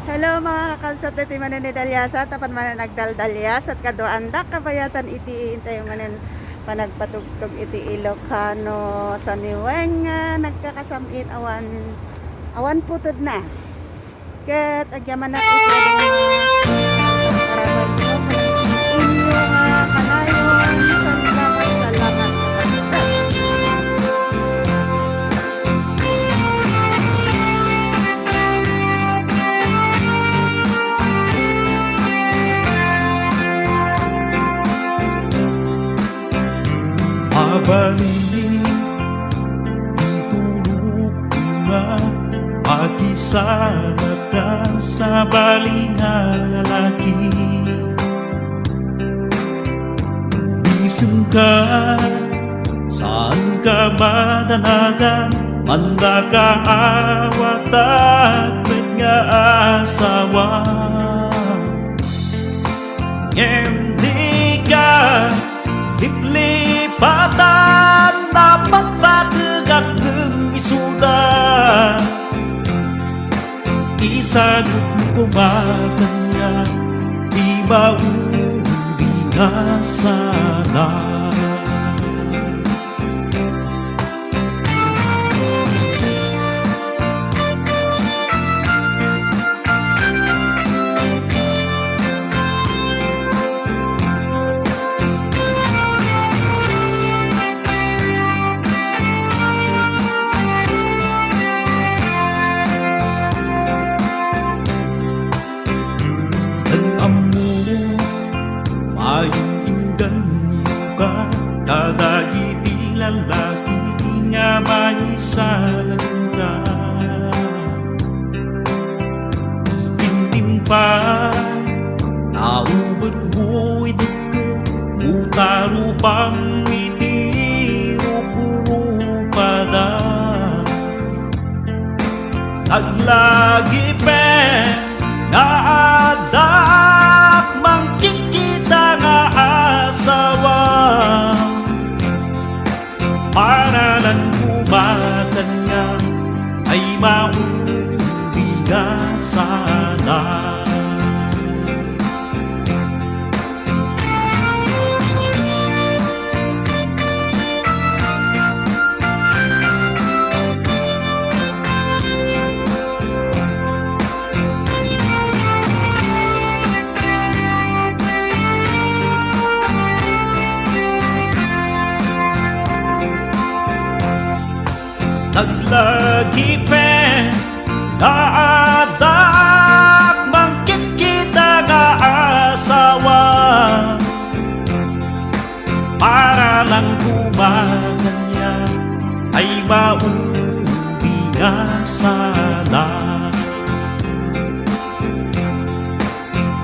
Hello mga kakalsat iti manen ni Dalyasa tapan manen nagdaldalyas at kaduandak kabayatan iti intayo manen panagpatugtog iti Ilocano sa niweng nagkakasamit awan putod na ket agyaman na iti karaban ko inyo kanayon salamat Mabalin itulog na makisama ka sa balingang lalaki. Isang ka, saan ka madalaga, manda ka awat at nga asawa. Hindi ka liplipatan dapat pategak ng isuda. Isagot mo kumatan niya, di ba udi na sana. Mayunggan niyo ka, kadagiti lalaki nga manisalan ka. Itindim pa, naubot mo ito, utarupang itirupurupada. Naglagi pen, naadak mangkikita nga asawa. Para lang kumatan niya ay maudi nga sana. Naglagi pen, naadak mangkikita nga asawa. Para lang kumatan niya ay maudi nga sana.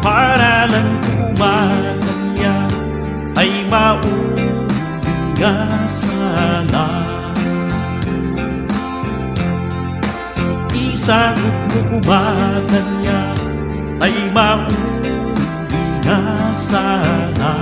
Para lang kumatan niya ay maudi nga sana. Isagot mo kumatan niya ay maudi nga sana.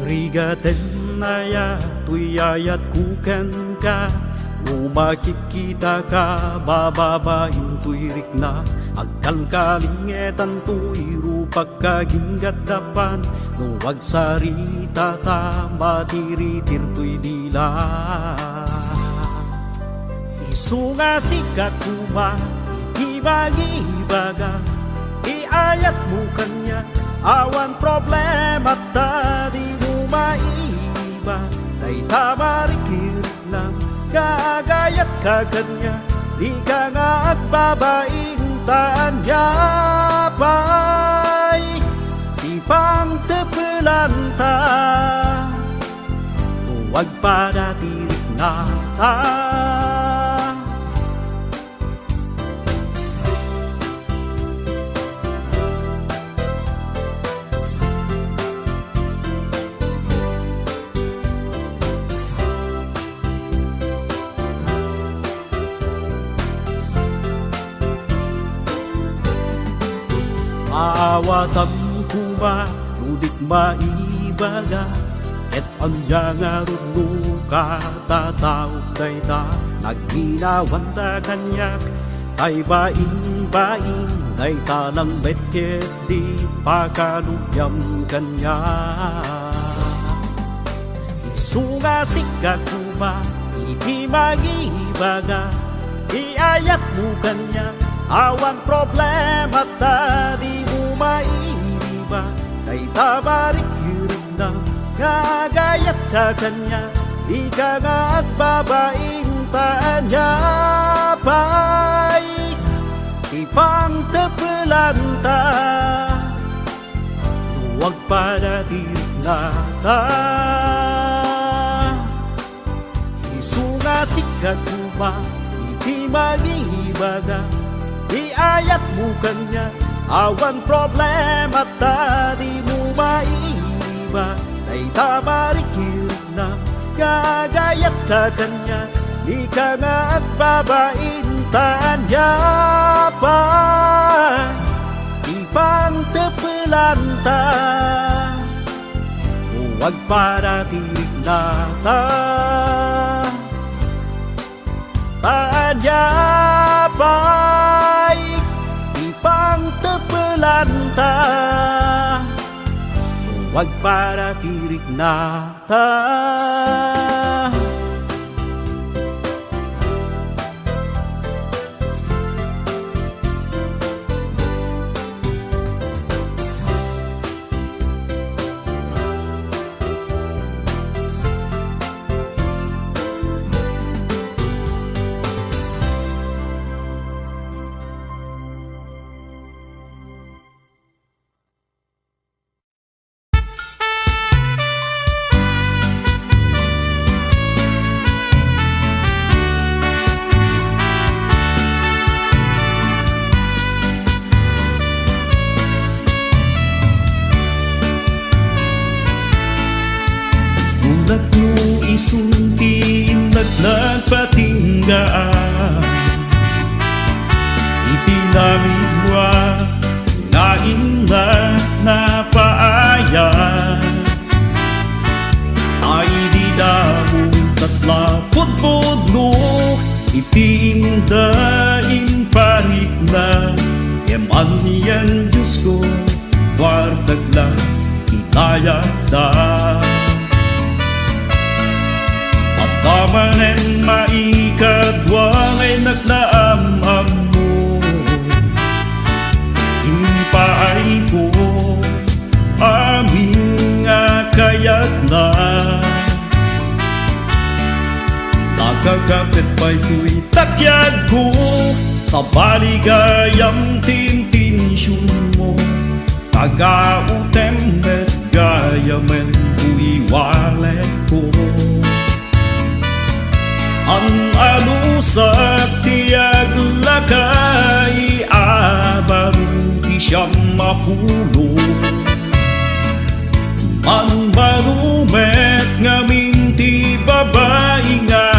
Rigaten na ya tuyayat kuken ka, umakikita ka bababaing tuirik na. Agkalkalingetan tuiro pagkaginggat dapan, no wag sarita ta matiritir tuy dila. Isu nga sikat kuma ibagi-ibaga, iayat mo kanya awan problema tadi mo maiba. Day tamarikirik lang, gagayat ka kanya, di ka nga agbabaintaan niya pa'y ipang tepelanta. Huwag padatirik na ta, Dawatan kuma nudik maibaga et anya nga runo katataok dayta nagginawan ta kanyak tay baing-baing day talang betket di pakaluyam kanya isunga sikat kuma iti magibaga iayat mo kanya awan problema tadi mo maiba day tabarik hirap na gagayat ka kanya di ka nga at babaintaan niya pa'y ipang tepelanta huwag padatig na ta isunga sikat kuma iti magibaga iayat mo kanya awan problema tadi mo maiba ay tabarikir na gagayat ka kanya di ka nga at babaintaan niya pa ipang tepelanta huwag paratirig na ta tanya pa'y ipang tepelanta huwag paratirig na ta Ulat mo isuntiin nagpatinggaan ipinamigwa ngain na napaayan ay di damo tas lapod-podno itindain panik na eman niyan Diyos ko wartag lang itayag da Tamanen maikadwang ay naglaamam mo Impaay ko aming kayat na Nakagapit pa'y ko'y takyag ko Sa baligayang tintinsyon mo Tagautem at gayamen ko'y walet ko Ang alusak tiyag lakay abaruti siyang mapulong Ang malumet ngamin ti babae nga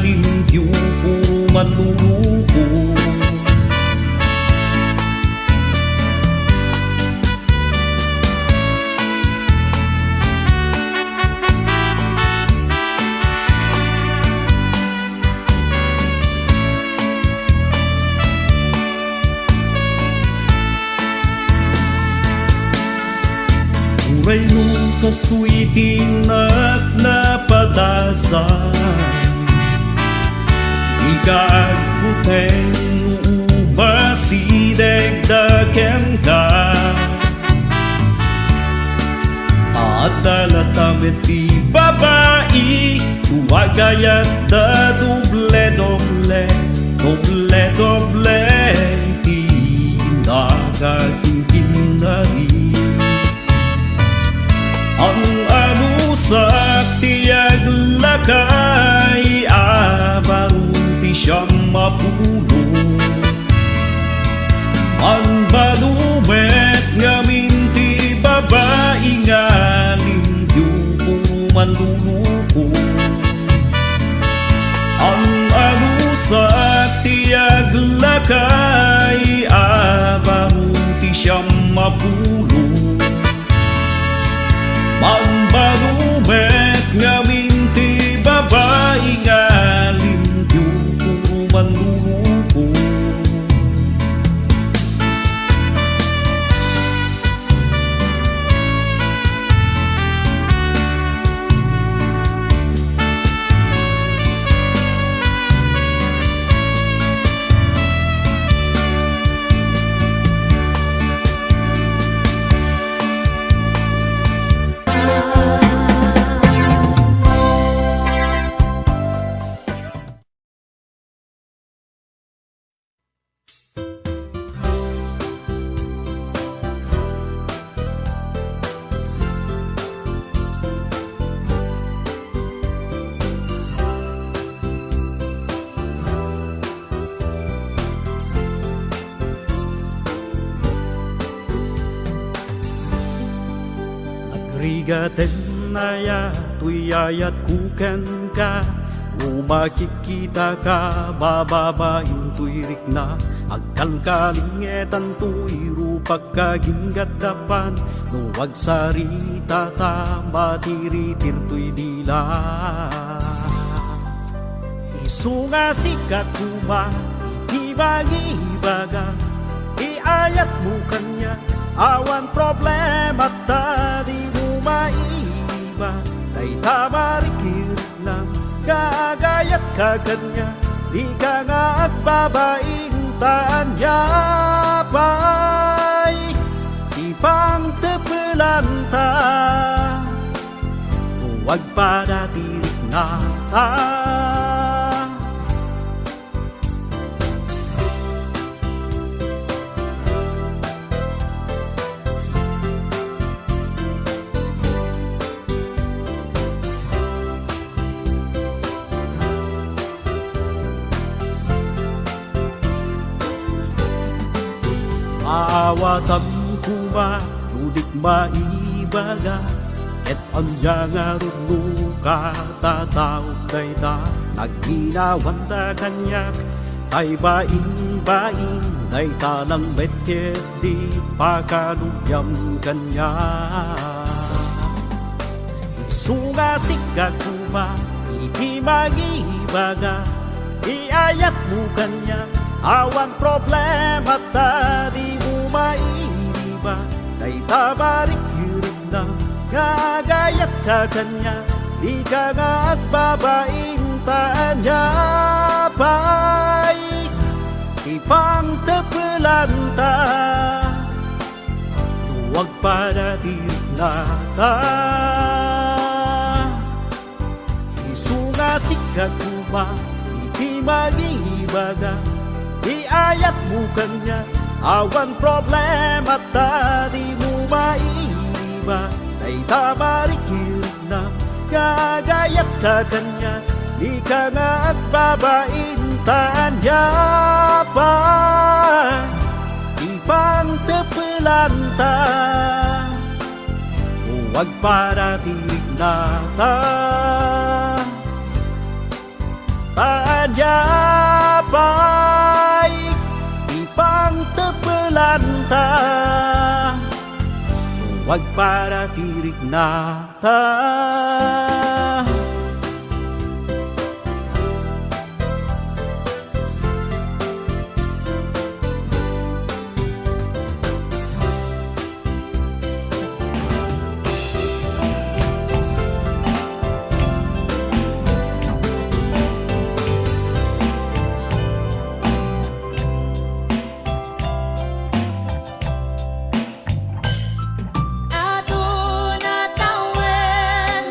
limpyo puro manluluko Uray lukas to'y tinat na padasan Ikagputeng ubasideg dakem ka At dalatamit ti babae Tuwagayat da doble-doble Doble-doble Ti nagagingin na rin Ang alusak tiyag lakay abaruti siyang mapulong Ang balumet ngamin ti babae nga limpyo puro manluluko Ang alusak tiyag lakay abaruti siyang mapulong mapulong. Manbanumet ngamin ti babae nga limpyo puro manluluko. Nagrigaten na ya tuyayat kuken ka. Makikita ka, bababaing tuirik na. Agkalkalingetan tuiro pagkaginggat-dapan. No wagsarita ta, matiritir tuy dila. Isunga sikat kuma, ibagi-ibaga. Iayat mo kanya, awan problema ta, di mo maiba. Day tamarikir lang, gagayat ka kanya, di ka nga agbabaintaan niya pa'y ipang tepelanta. Huwag para tirik na ta. Maawatan kuma, nudik maibaga. Et anya nga runo ka, tatawag dayta. Nagginawan ta kanyak, ay baing-baing. Day talang betket di pakalugyam kanya. Isunga sikat kuma, iti magibaga. Iayat mo kanya, awan problema ta, di mo maiba. Day tabarik hirap na, gagayat ka kanya, di ka nga agbabaintaan niya pa'y ipang tepelanta. Huwag panatig na ta. Isunga sikat kuma, iti magibaga. Iayat mo kanya, awan problema ta, di mo maiba. Ay tamarikir na, gagayat ka kanya, di ka nga agbabaintaan niya pa. Ipang tepelanta, huwag para tirik na ta. Tanya pa'y ipang tepelanta. Huwag para tirik na ta. Ato na tawen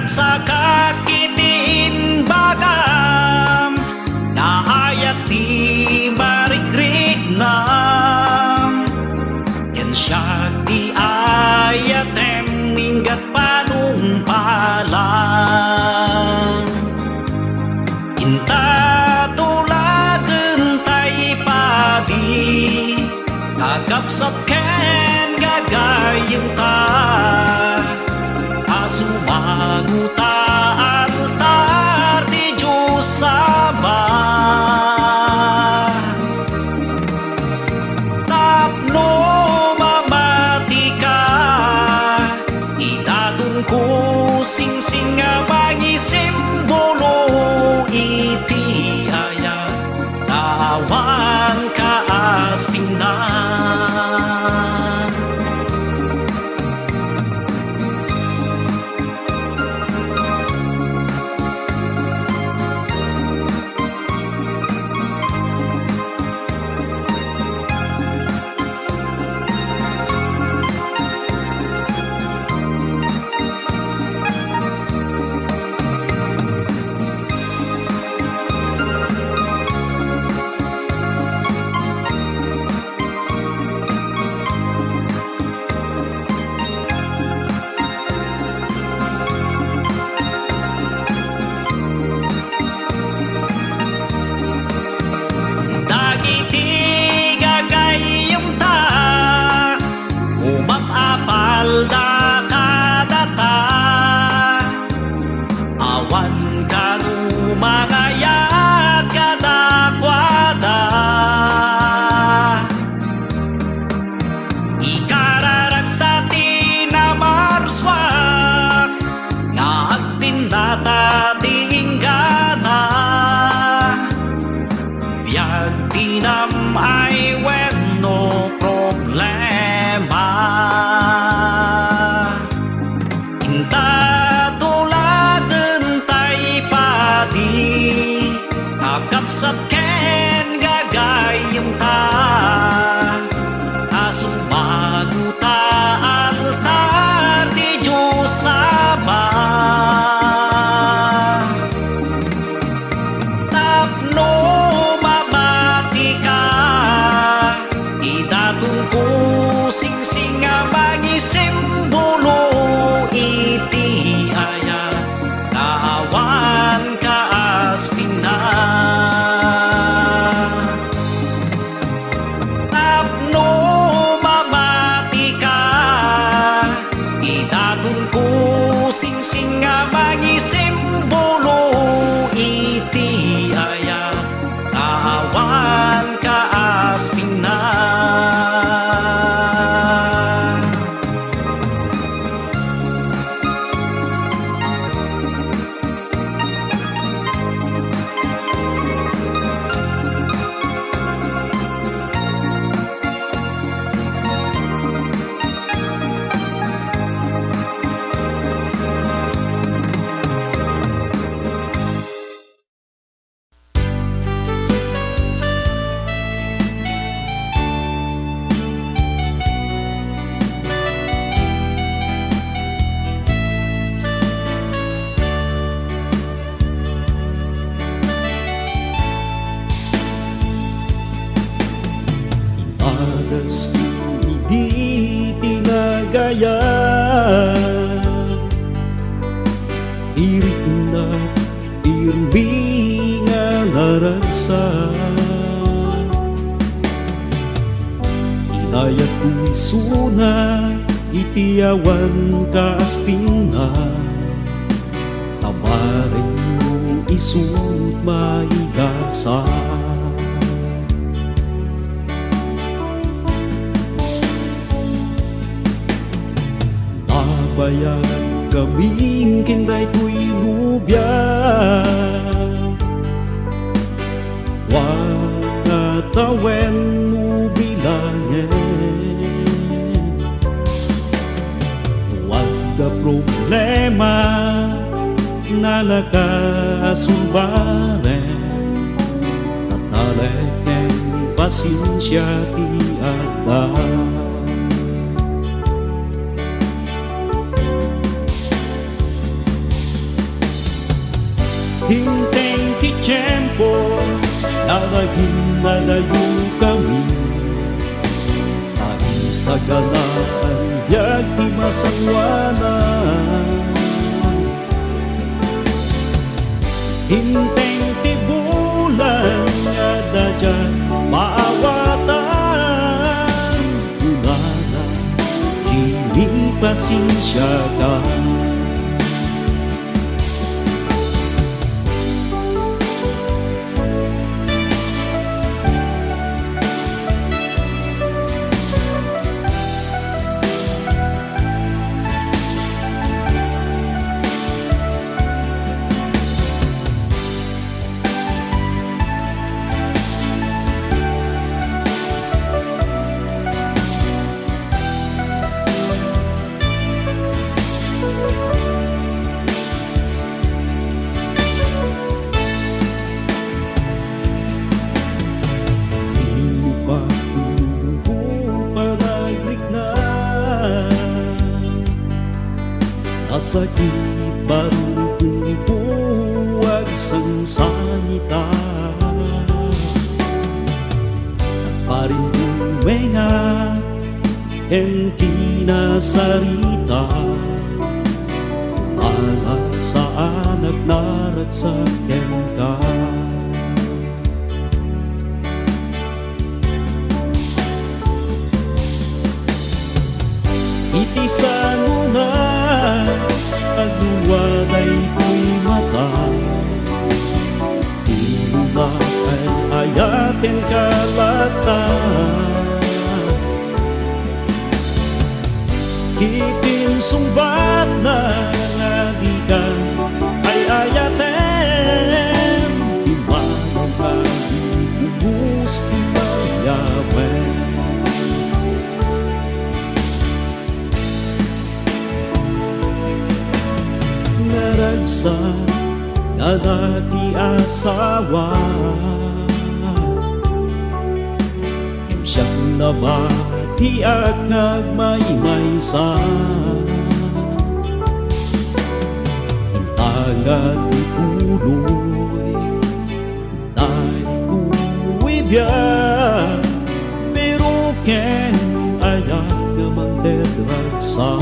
sa kakitiin bagam na ayat di marikrik nam yan siya di ayat minggat panumpalan inta tulagan tay padi kagapsap ken gagayang ta asumanguta altar di Diyos Ama tapno mamati ka idatun ko sing-sing nga magisimbolo iti aya tawan ka aspingnan da kadata awan kanu mangayat kadakwada ikararagtati na marswak nga agtindata tinggana biag tinam ay no problema kapsap ken gagayang ta asumaguta altar di Diyos Ama tapno mamati ka idatong ko sing-sing nga magisimbolo iti aya kawan ka aspingnan sing-sing nga magisimbolo iti aya kawan ka aspingnan Adas hindi tinagaya irik na irmi nga naragsan inayat ko isuna itiawan ka aspina tamarin mo isut maigasan bayag kaming kinday ko'y nubya wangatawen nubilangen wagda problema na nakasubaren at naleken pasensya ti ata Hinteng ti tiyempo na naging nalayo kami. Naisagalaan yag ti masangwanan. Hinteng ti bulan nga dadyan maawatan. Unana, kini pasensya ka. Nasakit baru kung buwag sang sanita. Nagparin bumenga en kinasarita. Anak sa anak naragsaken ka. Itisan mo na agluwaday ko'y mata. Di mo makayatin kalata. Kitin sumbat na nga di ka ay ayaten. Di manong ka ubus di mayawen. Naragsa nga dati asawa. Siyang nabati at nagmaymaysa. Intangan ni tuloy tay kuwibya. Pero ken ayag naman deragsa.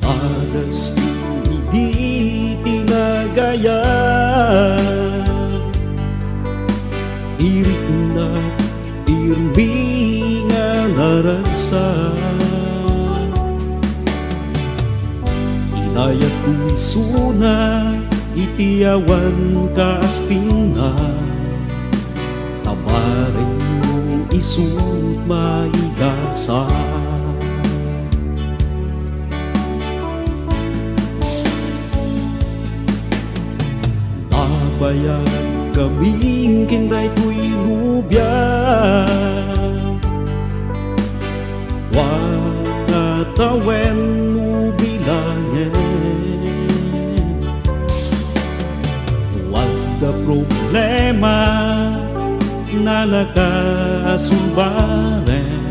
Adas hindi tinagaya. Irik na irmi nga naragsa. Inayat ko'y suna itiyawan ka aspinga. Tabarin mo isut maigasa. Bayan kaming kinday ko'y nubya. Wakatawen nubilangin. Wala problema na nakasubaren.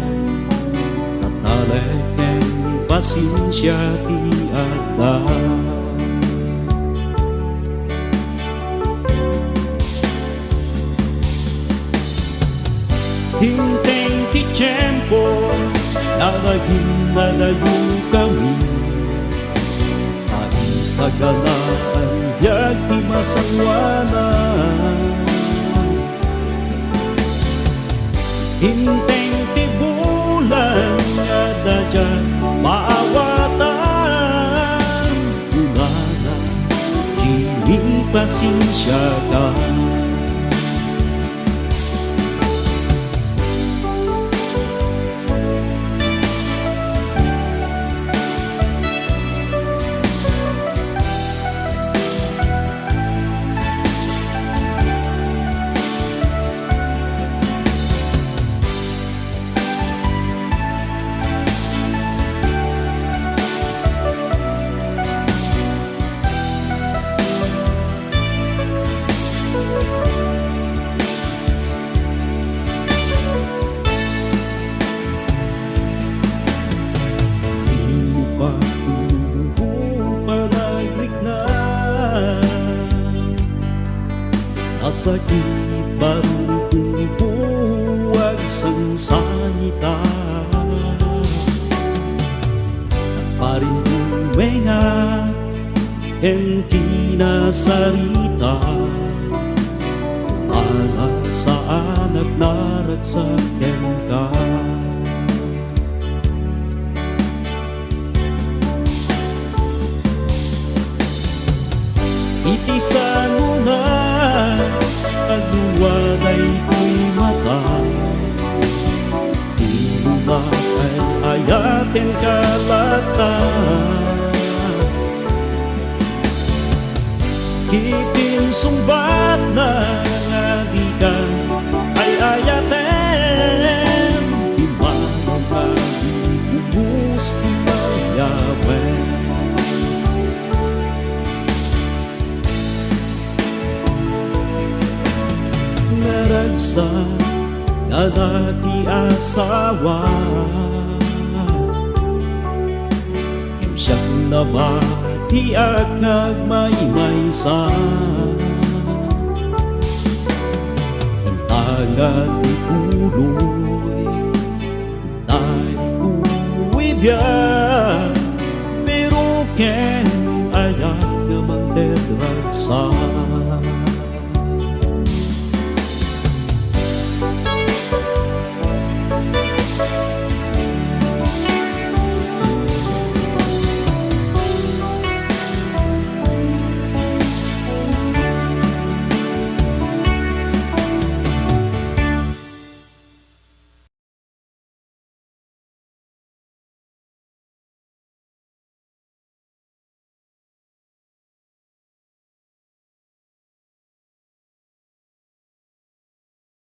At naleken pasensya ti ada. Hinteng ti tiyempo na naging nalayo kami. Naisagalaan yag ti masangwanan. Hinteng ti bulan nga dadyan maawatan. Unana, kini pasensya ka. Masakit barukong buwag sang sangita Nagparing wenga en kinasarita Mga saan nagnaragsaken ka Itisan mo na Agluwaday ko'y mata Di mo makayatin kalata Kitin sumbat na nga di ka ay ayaten Di manong mag-ubus di mayawen Naragsa nga dati asawa Siyang namati at nagmaymaysa Intangan ni kuloy Tayo kuwibya Pero ken ayag nga manderagsa